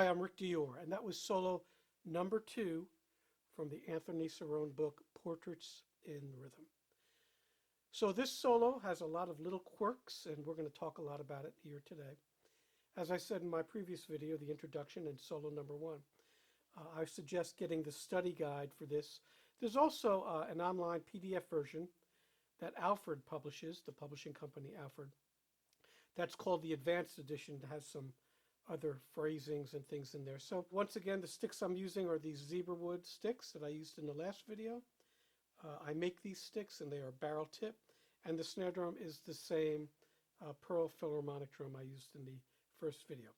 Hi, I'm Rick Dior, and that was solo number 2 from the Anthony Cirone book, Portraits in Rhythm. So this solo has a lot of little quirks, and we're going to talk a lot about it here today. As I said in my previous video, the introduction and solo number 1, I suggest getting the study guide for this. There's also an online PDF version that Alfred publishes, the publishing company Alfred. That's called the Advanced Edition. It has some other phrasings and things in there. So once again, the sticks I'm using are these Zebrawood sticks that I used in the last video. I make these sticks and they are barrel tip, and the snare drum is the same Pearl Philharmonic drum I used in the first video.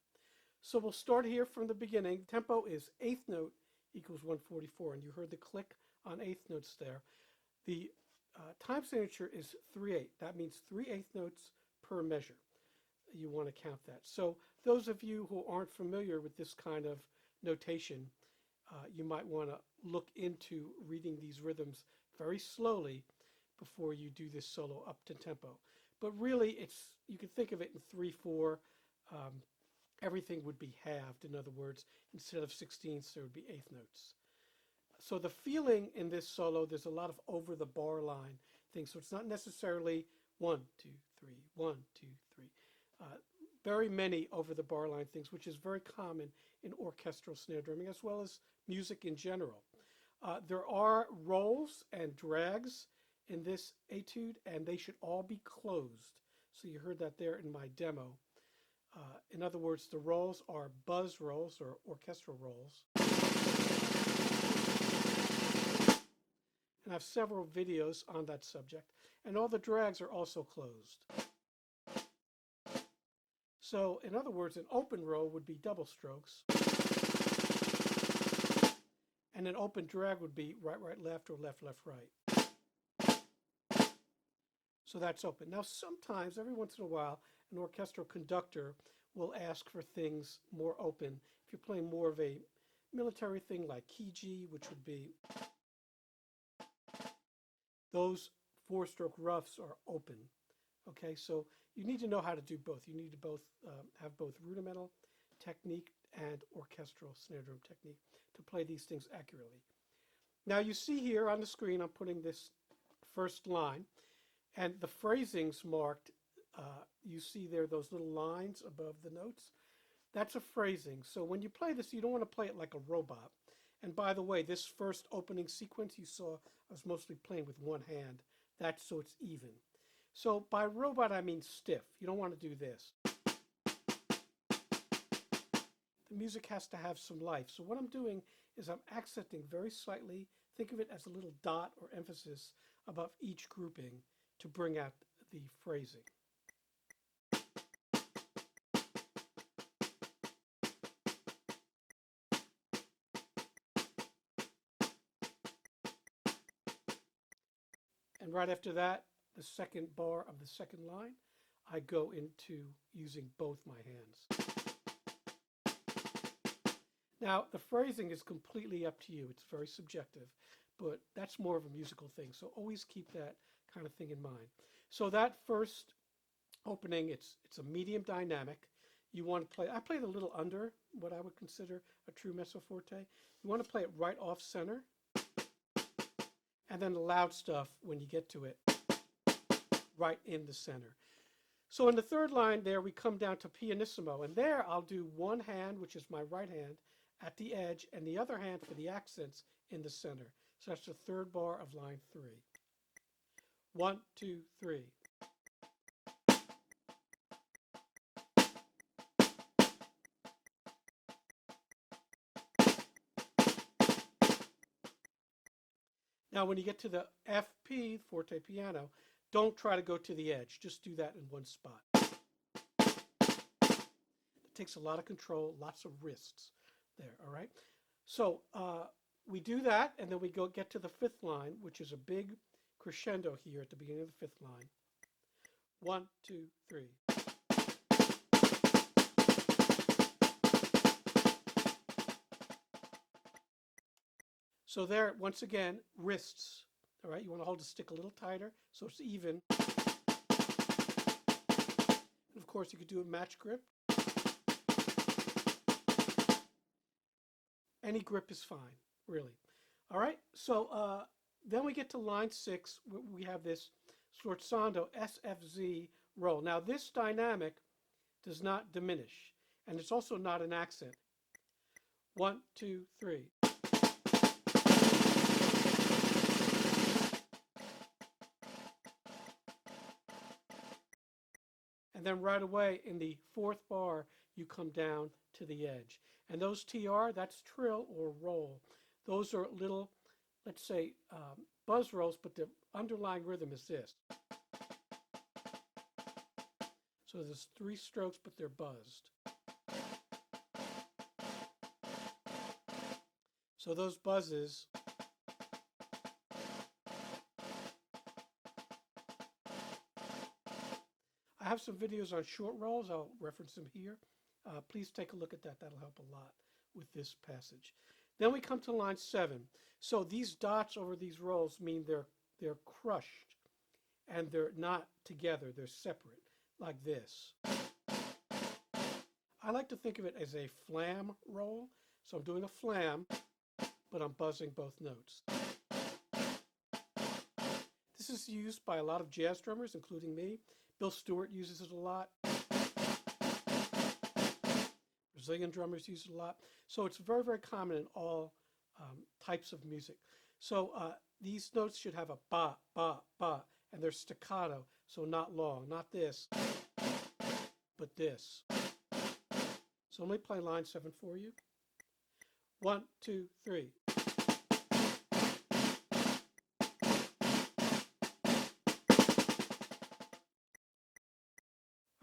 So we'll start here from the beginning. Tempo is 8th note equals 144, and you heard the click on 8th notes there. The time signature is 3/8. That means 3/8 notes per measure. You want to count that. So those of you who aren't familiar with this kind of notation, you might want to look into reading these rhythms very slowly before you do this solo up to tempo. But really, you can think of it in 3/4. Everything would be halved. In other words, instead of 16ths, there would be 8th notes. So the feeling in this solo, there's a lot of over the bar line things. So it's not necessarily 1, 2, 3, 1, 2, 3. Very many over the bar line things, which is very common in orchestral snare drumming as well as music in general. There are rolls and drags in this etude, and they should all be closed. So you heard that there in my demo. In other words, the rolls are buzz rolls or orchestral rolls. And I have several videos on that subject, and all the drags are also closed. So, in other words, an open roll would be double strokes, and an open drag would be right, right, left, or left, left, right. So that's open. Now, sometimes, every once in a while, an orchestral conductor will ask for things more open. If you're playing more of a military thing like key G, which would be those 4-stroke roughs are open. Okay, so you need to know how to do both. You need to have both rudimental technique and orchestral snare drum technique to play these things accurately. Now you see here on the screen, I'm putting this first line, and the phrasings marked, you see there those little lines above the notes. That's a phrasing. So when you play this, you don't want to play it like a robot. And by the way, this first opening sequence you saw, I was mostly playing with one hand. That's so it's even. So by robot, I mean stiff. You don't want to do this. The music has to have some life. So what I'm doing is I'm accenting very slightly. Think of it as a little dot or emphasis above each grouping to bring out the phrasing. And right after that, the second bar of the second line, I go into using both my hands. Now, the phrasing is completely up to you. It's very subjective, but that's more of a musical thing. So always keep that kind of thing in mind. So that first opening, it's a medium dynamic. You want to play, I played a little under what I would consider a true mezzo forte. You want to play it right off center, and then the loud stuff, when you get to it, right in the center. So in the third line there, we come down to pianissimo, and there I'll do one hand, which is my right hand, at the edge, and the other hand for the accents in the center. So that's the third bar of line 3. 1, 2, 3. Now when you get to the FP, forte piano, don't try to go to the edge. Just do that in one spot. It takes a lot of control, lots of wrists there, all right? So we do that, and then we get to the 5th line, which is a big crescendo here at the beginning of the 5th line. 1, 2, 3. So there, once again, wrists. All right, you want to hold the stick a little tighter so it's even. And of course, you could do a match grip. Any grip is fine, really. All right, so then we get to line 6. We have this sforzando SFZ roll. Now this dynamic does not diminish, and it's also not an accent. 1, 2, 3. And then right away in the 4th bar, you come down to the edge. And those TR, that's trill or roll. Those are little, let's say, buzz rolls, but the underlying rhythm is this. So there's 3 strokes, but they're buzzed. So those buzzes I have some videos on short rolls. I'll reference them here. Please take a look at that. That'll help a lot with this passage. Then we come to line 7. So these dots over these rolls mean they're crushed and they're not together. They're separate, like this. I like to think of it as a flam roll. So I'm doing a flam, but I'm buzzing both notes. This is used by a lot of jazz drummers, including me. Bill Stewart uses it a lot. Brazilian drummers use it a lot. So it's very, very common in all types of music. So these notes should have a ba, ba, ba, and they're staccato, so not long. Not this, but this. So let me play line 7 for you. 1, 2, 3.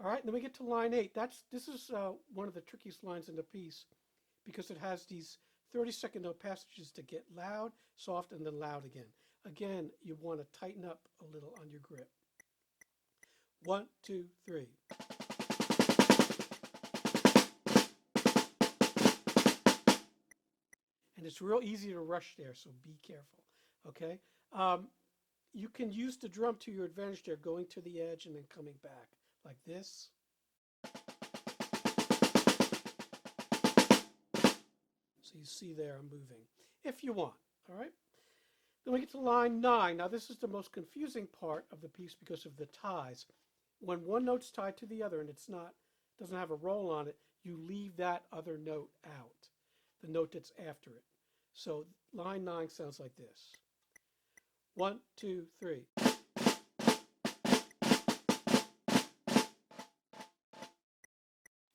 All right, then we get to line 8. This is one of the trickiest lines in the piece because it has these 30-second note passages to get loud, soft, and then loud again. Again, you want to tighten up a little on your grip. 1, 2, 3. And it's real easy to rush there, so be careful, okay? You can use the drum to your advantage there, going to the edge and then coming back, like this. So you see there I'm moving, if you want, all right? Then we get to line 9. Now this is the most confusing part of the piece because of the ties. When one note's tied to the other and doesn't have a roll on it, you leave that other note out, the note that's after it. So line 9 sounds like this. 1, 2, 3.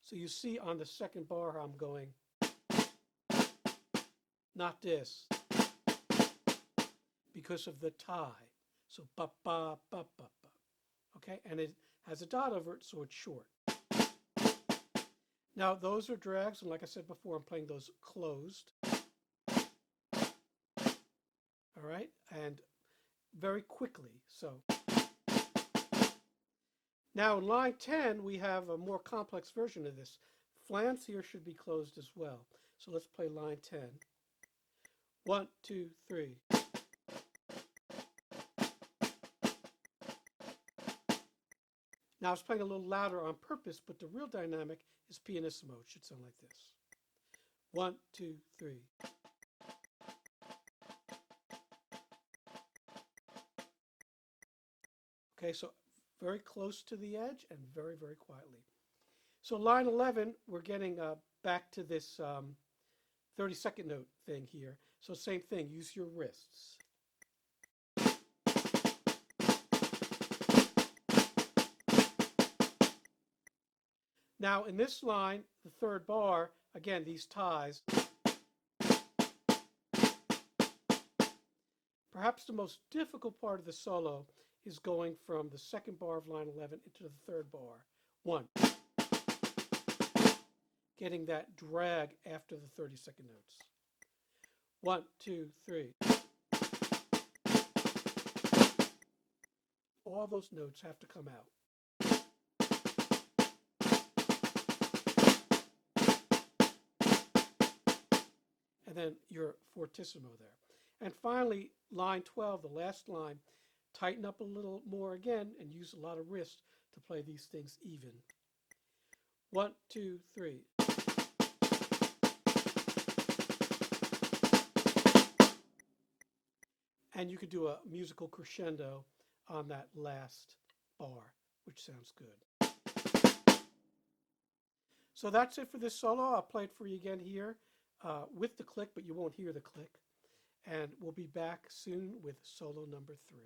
So you see on the second bar I'm going, not this, because of the tie. So ba ba ba ba ba. Okay, and it has a dot over it, so it's short. Now those are drags, and like I said before, I'm playing those closed. All right, and very quickly. So now in line 10, we have a more complex version of this. Flans here should be closed as well. So let's play line 10. 1, 2, 3. Now I was playing a little louder on purpose, but the real dynamic is pianissimo. It should sound like this. 1, 2, 3. Okay, so very close to the edge and very, very quietly. So line 11, we're getting back to this 30-second note thing here. So same thing, use your wrists. Now in this line, the third bar, again, these ties. Perhaps the most difficult part of the solo is going from the second bar of line 11 into the third bar. 1. Getting that drag after the 30-second notes. 1, 2, 3. All those notes have to come out. And then your fortissimo there. And finally, line 12, the last line, tighten up a little more again and use a lot of wrist to play these things even. 1, 2, 3. And you could do a musical crescendo on that last bar, which sounds good. So that's it for this solo. I'll play it for you again here with the click, but you won't hear the click. And we'll be back soon with solo number 3.